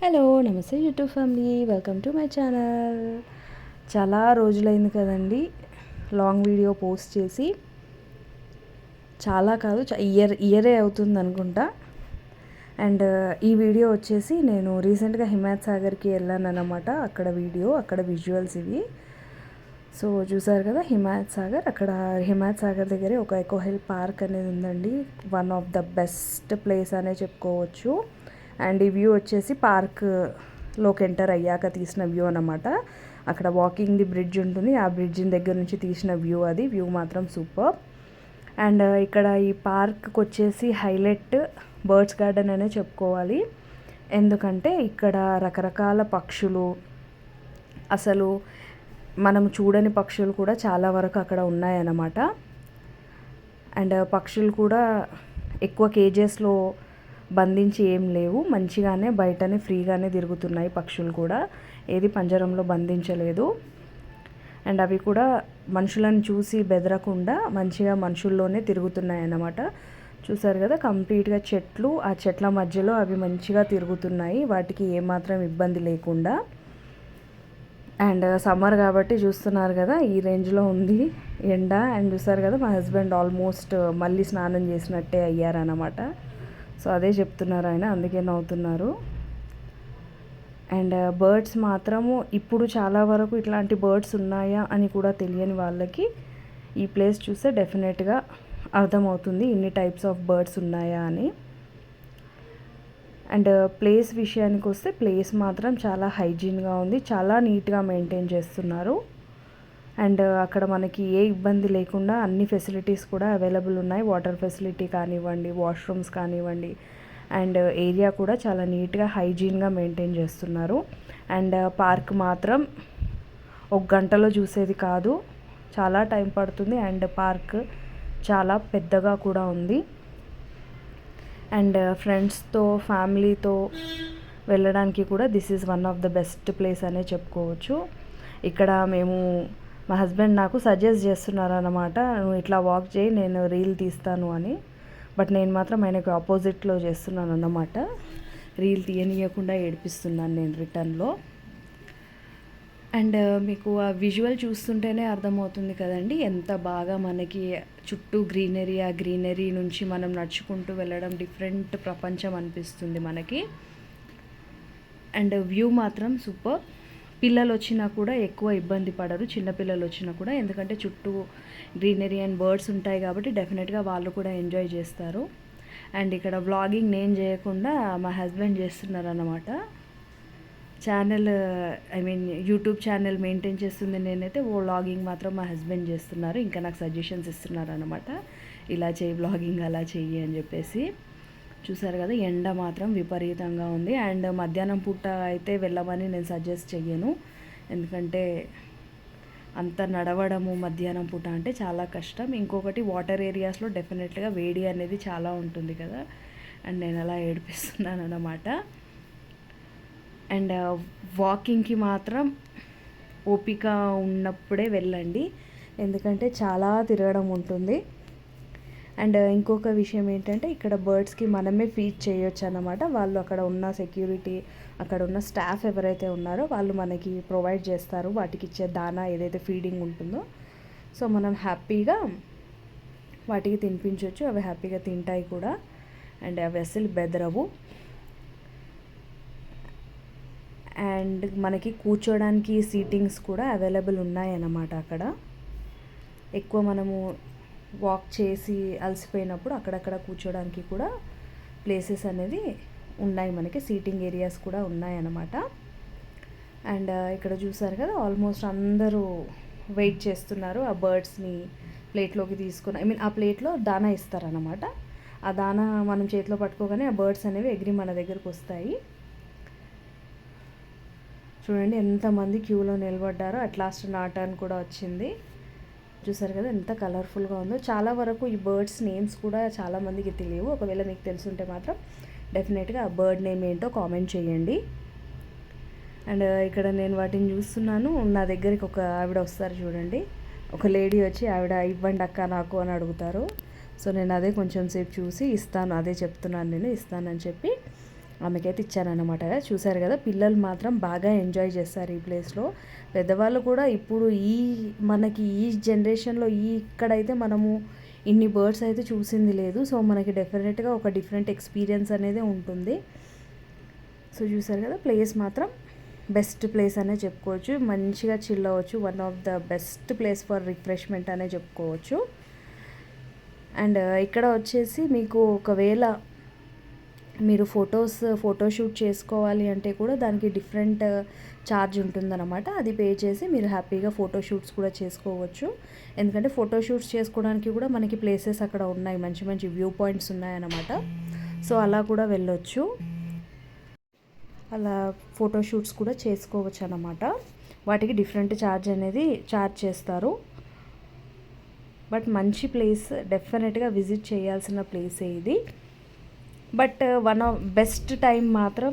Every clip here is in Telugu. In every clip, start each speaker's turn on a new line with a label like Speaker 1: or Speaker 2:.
Speaker 1: హలో నమస్తే YouTube family, welcome to my channel. చాలా రోజులైంది కదండి లాంగ్ వీడియో పోస్ట్ చేసి. చాలా కాదు, ఇయరే అవుతుంది అనుకుంటా. అండ్ ఈ వీడియో వచ్చేసి నేను రీసెంట్గా హిమాయత్ సాగర్కి వెళ్ళాను అన్నమాట. అక్కడ విజువల్స్ ఇవి. సో చూసారు కదా హిమాయత్ సాగర్ దగ్గరే ఒక ఎకో హిల్ పార్క్ అనేది ఉందండి. One of the best place అనే చెప్పుకోవచ్చు. అండ్ ఈ వ్యూ వచ్చేసి పార్క్లోకి ఎంటర్ అయ్యాక తీసిన వ్యూ అన్నమాట. అక్కడ వాకింగ్ ది బ్రిడ్జ్ ఉంటుంది, ఆ బ్రిడ్జ్ దగ్గర నుంచి తీసిన వ్యూ మాత్రం సూపర్. అండ్ ఇక్కడ ఈ పార్క్కి వచ్చేసి హైలైట్ బర్డ్స్ గార్డెన్ అనే చెప్పుకోవాలి. ఎందుకంటే ఇక్కడ రకరకాల పక్షులు, అసలు మనం చూడని పక్షులు కూడా చాలా వరకు అక్కడ ఉన్నాయన్నమాట. అండ్ పక్షులు కూడా ఎక్కువ కేజెస్లో బంధించి ఏం లేవు, మంచిగానే బయటనే ఫ్రీగానే తిరుగుతున్నాయి పక్షులు కూడా, ఏది పంజరంలో బంధించలేదు. అండ్ అవి కూడా మనుషులను చూసి బెదరకుండా మంచిగా మనుషుల్లోనే తిరుగుతున్నాయి అన్నమాట. చూసారు కదా కంప్లీట్గా చెట్లు, ఆ చెట్ల మధ్యలో అవి మంచిగా తిరుగుతున్నాయి, వాటికి ఏమాత్రం ఇబ్బంది లేకుండా. అండ్ సమ్మర్ కాబట్టి చూస్తున్నారు కదా ఈ రేంజ్లో ఉంది ఎండ. అండ్ చూసారు కదా మా హస్బెండ్ ఆల్మోస్ట్ మళ్ళీ స్నానం చేసినట్టే అయ్యారన్నమాట. సో అదే చెప్తున్నారు ఆయన, అందుకే నవ్వుతున్నారు. అండ్ బర్డ్స్ మాత్రము ఇప్పుడు చాలా వరకు ఇట్లాంటి బర్డ్స్ ఉన్నాయా అని కూడా తెలియని వాళ్ళకి ఈ ప్లేస్ చూస్తే డెఫినెట్గా అర్థమవుతుంది ఇన్ని టైప్స్ ఆఫ్ బర్డ్స్ ఉన్నాయా అని. అండ్ ప్లేస్ విషయానికి వస్తే ప్లేస్ మాత్రం చాలా హైజీన్గా ఉంది, చాలా నీట్గా మెయింటైన్ చేస్తున్నారు. అండ్ అక్కడ మనకి ఏ ఇబ్బంది లేకుండా అన్ని ఫెసిలిటీస్ కూడా అవైలబుల్ ఉన్నాయి. వాటర్ ఫెసిలిటీ కానివ్వండి, వాష్రూమ్స్ కానివ్వండి, అండ్ ఏరియా కూడా చాలా నీట్గా హైజీన్గా మెయింటైన్ చేస్తున్నారు. అండ్ పార్క్ మాత్రం ఒక గంటలో చూసేది కాదు, చాలా టైం పడుతుంది. అండ్ పార్క్ చాలా పెద్దగా కూడా ఉంది. అండ్ ఫ్రెండ్స్తో, ఫ్యామిలీతో వెళ్ళడానికి కూడా this is one of the best place అనే చెప్పుకోవచ్చు. ఇక్కడ మా హస్బెండ్ నాకు సజెస్ట్ చేస్తున్నారు అన్నమాట, నువ్వు ఇట్లా వాక్ చేయి, నేను రీల్ తీస్తాను అని. బట్ నేను మాత్రం ఆయనకు ఆపోజిట్లో చేస్తున్నాను అన్నమాట, రీల్ తీయనీయకుండా ఏడిపిస్తున్నాను నేను రిటర్న్లో. అండ్ మీకు ఆ విజువల్ చూస్తుంటేనే అర్థమవుతుంది కదండి ఎంత బాగా మనకి చుట్టూ గ్రీనరీ, ఆ గ్రీనరీ నుంచి మనం నడుచుకుంటూ వెళ్ళడం డిఫరెంట్ ప్రపంచం అనిపిస్తుంది మనకి. అండ్ వ్యూ మాత్రం సూపర్. పిల్లలు వచ్చినా కూడా ఎక్కువ ఇబ్బంది పడరు, చిన్నపిల్లలు వచ్చినా కూడా, ఎందుకంటే చుట్టూ గ్రీనరీ అండ్ బర్డ్స్ ఉంటాయి కాబట్టి డెఫినెట్గా వాళ్ళు కూడా ఎంజాయ్ చేస్తారు. అండ్ ఇక్కడ వ్లాగింగ్ నేను చేయకుండా మా హస్బెండ్ చేస్తున్నారు అన్నమాట. యూట్యూబ్ ఛానల్ మెయింటైన్ చేస్తుంది నేనైతే, వ్లాగింగ్ మాత్రం మా హస్బెండ్ చేస్తున్నారు. ఇంకా నాకు సజెషన్స్ ఇస్తున్నారు అన్నమాట, ఇలా చేయి వ్లాగింగ్, అలా చెయ్యి అని చెప్పేసి. చూసారు కదా ఎండ మాత్రం విపరీతంగా ఉంది. అండ్ మధ్యాహ్నం పూట అయితే వెళ్ళమని నేను సజెస్ట్ చెయ్యను, ఎందుకంటే అంత నడవడము మధ్యాహ్నం పూట అంటే చాలా కష్టం. ఇంకొకటి వాటర్ ఏరియాస్లో డెఫినెట్గా వేడి అనేది చాలా ఉంటుంది కదా, అండ్ నేను అలా ఏడిపిస్తున్నాను అన్నమాట. అండ్ వాకింగ్కి మాత్రం ఓపిక ఉన్నప్పుడే వెళ్ళండి, ఎందుకంటే చాలా తిరగడం ఉంటుంది. అండ్ ఇంకొక విషయం ఏంటంటే ఇక్కడ బర్డ్స్కి మనమే ఫీడ్ చేయొచ్చు అన్నమాట. వాళ్ళు అక్కడ ఉన్న సెక్యూరిటీ, అక్కడ ఉన్న స్టాఫ్ ఎవరైతే ఉన్నారో వాళ్ళు మనకి ప్రొవైడ్ చేస్తారు వాటికి ఇచ్చే దానా, ఏదైతే ఫీడింగ్ ఉంటుందో. సో మనం హ్యాపీగా వాటికి తినిపించవచ్చు, అవి హ్యాపీగా తింటాయి కూడా. అండ్ అవి అసలు బెదరవు. అండ్ మనకి కూర్చోడానికి సీటింగ్స్ కూడా అవైలబుల్ ఉన్నాయన్నమాట. అక్కడ ఎక్కువ మనము వాక్ చేసి అలసిపోయినప్పుడు అక్కడక్కడ కూర్చోడానికి కూడా ప్లేసెస్ అనేది ఉన్నాయి, మనకి సీటింగ్ ఏరియాస్ కూడా ఉన్నాయన్నమాట. అండ్ ఇక్కడ చూసారు కదా ఆల్మోస్ట్ అందరూ వెయిట్ చేస్తున్నారు ఆ బర్డ్స్ని ప్లేట్లోకి తీసుకొని, ఆ ప్లేట్లో దానా ఇస్తారన్నమాట. ఆ దానా మనం చేతిలో పట్టుకోగానే ఆ బర్డ్స్ అనేవి ఎగిరి మన దగ్గరకు వస్తాయి. చూడండి ఎంతమంది క్యూలో నిలబడ్డారో. అట్ లాస్ట్ నా టర్న్ కూడా వచ్చింది. చూసారు కదా ఎంత కలర్ఫుల్గా ఉందో. చాలా వరకు ఈ బర్డ్స్ నేమ్స్ కూడా చాలామందికి తెలియవు, ఒకవేళ మీకు తెలుసుంటే మాత్రం డెఫినెట్గా ఆ బర్డ్ నేమ్ ఏంటో కామెంట్ చేయండి. అండ్ ఇక్కడ నేను వాటిని చూస్తున్నాను, నా దగ్గరికి ఒక ఆవిడ వస్తారు చూడండి, ఒక లేడీ వచ్చి ఆవిడ ఇవ్వండి అక్క నాకు అని అడుగుతారు. సో నేను అదే కొంచెం సేపు చూసి ఇస్తాను, అదే చెప్తున్నాను నేను ఇస్తానని చెప్పి ఆమెకైతే ఇచ్చానన్నమాట. చూసారు కదా, పిల్లలు మాత్రం బాగా ఎంజాయ్ చేస్తారు ఈ ప్లేస్లో. పెద్దవాళ్ళు కూడా ఇప్పుడు మనకి ఈ జనరేషన్లో ఇక్కడైతే మనము ఇన్ని బర్డ్స్ అయితే చూసింది లేదు. సో మనకి డెఫినెట్గా ఒక డిఫరెంట్ ఎక్స్పీరియన్స్ అనేది ఉంటుంది. సో చూసారు కదా, ప్లేస్ మాత్రం బెస్ట్ ప్లేస్ అనే చెప్పుకోవచ్చు. మంచిగా చిల్ అవ్వచ్చు. One of the best place for refreshment అనే చెప్పుకోవచ్చు. అండ్ ఇక్కడ వచ్చేసి మీకు ఒకవేళ మీరు ఫోటోషూట్ చేసుకోవాలి అంటే కూడా దానికి డిఫరెంట్ ఛార్జ్ ఉంటుందన్నమాట. అది పే చేసి మీరు హ్యాపీగా ఫోటోషూట్స్ కూడా చేసుకోవచ్చు. ఎందుకంటే ఫోటోషూట్స్ చేసుకోవడానికి కూడా మనకి ప్లేసెస్ అక్కడ ఉన్నాయి, మంచి మంచి వ్యూ పాయింట్స్ ఉన్నాయన్నమాట. సో అలా కూడా వెళ్ళొచ్చు, అలా ఫోటోషూట్స్ కూడా చేసుకోవచ్చు అన్నమాట. వాటికి డిఫరెంట్ ఛార్జ్ చేస్తారు. బట్ మంచి ప్లేస్, డెఫినెట్గా విజిట్ చేయాల్సిన ప్లేసే ఇది. But one of best time మాత్రం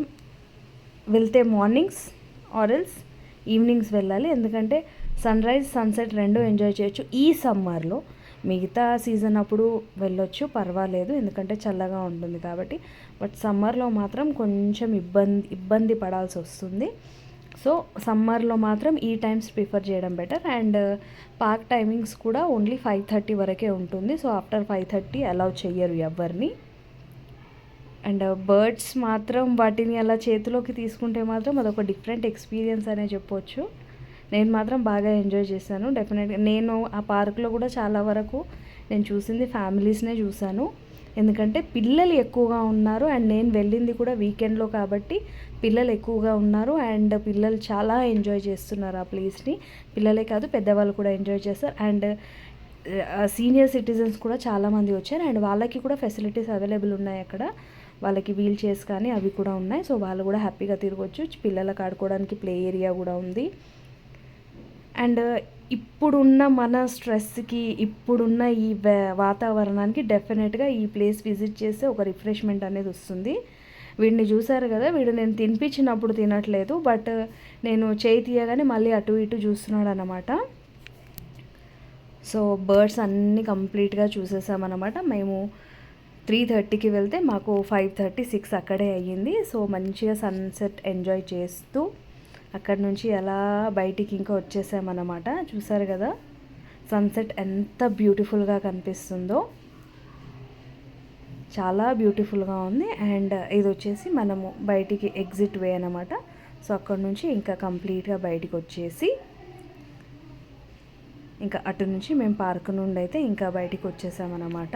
Speaker 1: వెళ్తే మార్నింగ్స్ ఆర్ ఎల్స్ ఈవినింగ్స్ వెళ్ళాలి. ఎందుకంటే సన్ రైజ్ సన్సెట్ రెండు ఎంజాయ్ చేయొచ్చు ఈ సమ్మర్లో. మిగతా సీజన్ అప్పుడు వెళ్ళొచ్చు, పర్వాలేదు, ఎందుకంటే చల్లగా ఉంటుంది కాబట్టి. బట్ సమ్మర్లో మాత్రం కొంచెం ఇబ్బంది పడాల్సి వస్తుంది. సో సమ్మర్లో మాత్రం ఈ టైమ్స్ ప్రిఫర్ చేయడం బెటర్. అండ్ పార్క్ టైమింగ్స్ కూడా ఓన్లీ 5:30 వరకే ఉంటుంది. సో ఆఫ్టర్ 5:30 అలౌ చెయ్యరు ఎవరిని. అండ్ బర్డ్స్ మాత్రం వాటిని అలా చేతిలోకి తీసుకుంటే మాత్రం అదొక డిఫరెంట్ ఎక్స్పీరియన్స్ అనే చెప్పొచ్చు. నేను మాత్రం బాగా ఎంజాయ్ చేశాను. డెఫినెట్గా నేను ఆ పార్క్లో కూడా చాలా వరకు నేను చూసింది ఫ్యామిలీస్నే చూశాను. ఎందుకంటే పిల్లలు ఎక్కువగా ఉన్నారు. అండ్ నేను వెళ్ళింది కూడా వీకెండ్లో కాబట్టి పిల్లలు ఎక్కువగా ఉన్నారు. అండ్ పిల్లలు చాలా ఎంజాయ్ చేస్తున్నారు ఆ ప్లేస్ని. పిల్లలే కాదు, పెద్దవాళ్ళు కూడా ఎంజాయ్ చేస్తారు. అండ్ సీనియర్ సిటిజన్స్ కూడా చాలామంది వచ్చారు. అండ్ వాళ్ళకి కూడా ఫెసిలిటీస్ అవైలబుల్ ఉన్నాయి అక్కడ. వాళ్ళకి వీల్ చైర్స్ కానీ అవి కూడా ఉన్నాయి. సో వాళ్ళు కూడా హ్యాపీగా తిరగవచ్చు. పిల్లలకు ఆడుకోవడానికి ప్లే ఏరియా కూడా ఉంది. అండ్ ఇప్పుడున్న మన స్ట్రెస్కి, ఇప్పుడున్న ఈ వాతావరణానికి డెఫినెట్గా ఈ ప్లేస్ విజిట్ చేస్తే ఒక రిఫ్రెష్మెంట్ అనేది వస్తుంది. వీడిని చూసారు కదా, వీడు నేను తినిపించినప్పుడు తినట్లేదు, బట్ నేను చేయి తీయగానే మళ్ళీ అటు ఇటు చూస్తున్నాడు అన్నమాట. సో బర్డ్స్ అన్నీ కంప్లీట్గా చూసేసామన్నమాట. మేము 3:30కి వెళ్తే మాకు 5:30, 6 అక్కడే అయ్యింది. సో మంచిగా సన్సెట్ ఎంజాయ్ చేస్తూ అక్కడ నుంచి అలా బయటికి ఇంకా వచ్చేసామన్నమాట. చూసారు కదా సన్సెట్ ఎంత బ్యూటిఫుల్గా కనిపిస్తుందో, చాలా బ్యూటిఫుల్గా ఉంది. అండ్ ఇది వచ్చేసి మనము బయటికి ఎగ్జిట్ వే అన్నమాట. సో అక్కడ నుంచి ఇంకా కంప్లీట్గా బయటికి వచ్చేసి ఇంకా అటు నుంచి మేము పార్క్ నుండి అయితే ఇంకా బయటికి వచ్చేసామన్నమాట.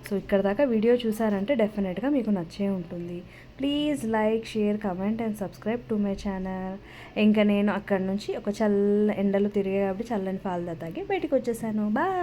Speaker 1: సో ఇక్కడ దాకా వీడియో చూసారంటే డెఫినెట్గా మీకు నచ్చే ఉంటుంది. Please like, share, comment and subscribe to my channel. ఇంకా నేను అక్కడ నుంచి ఒక ఎండలు తిరిగే కాబట్టి చల్లని పాలు తాగి బయటికి వచ్చేసాను. బాయ్.